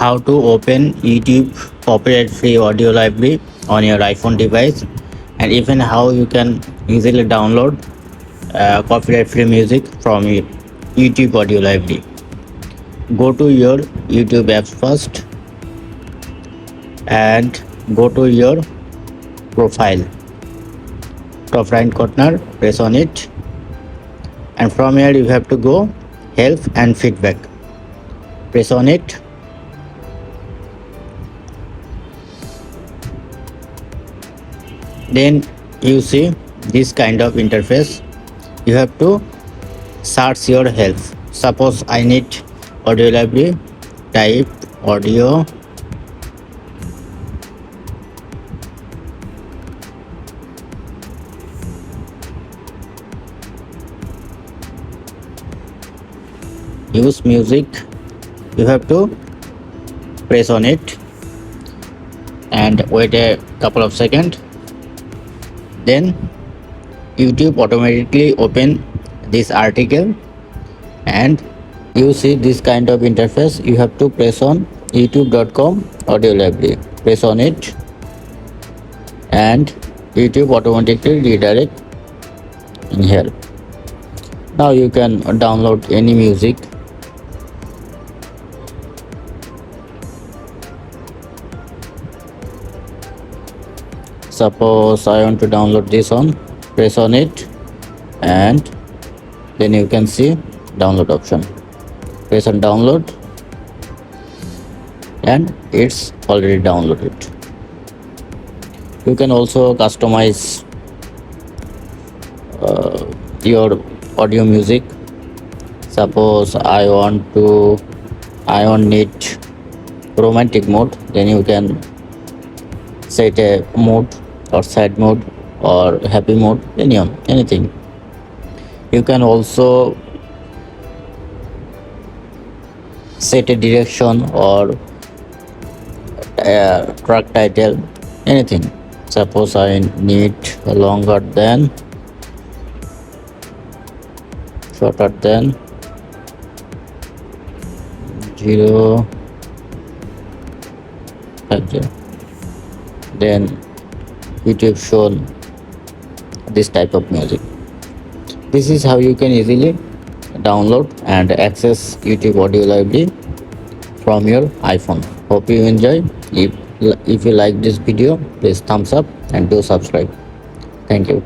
how to open YouTube copyright free audio library on your iPhone device, and even how you can easily download copyright free music from your YouTube audio library. Go to your YouTube apps first and go to your profile. Top right corner, press on it, and from here you have to go help and feedback. Press on it. Then you see this kind of interface. You have to search your help. Suppose I need audio library, type audio use music. You have to press on it and wait a couple of seconds. Then YouTube automatically open this article and you see this kind of interface. You have to press on youtube.com audio library. Press on it and YouTube automatically redirect in here. Now you can download any music. Suppose I want to download this one. Press on it and then you can see download option. Press on download and it's already downloaded. You can also customize your audio music. Suppose I want need romantic mode, then you can set a mode or sad mode or happy mode, anything. You can also set a direction or a track title, anything. Suppose I need longer than, shorter than 050. Then YouTube shown this type of music. This is how you can easily download and access YouTube audio library from your iPhone. Hope you enjoy. If you like this video, please thumbs up and do subscribe. Thank you.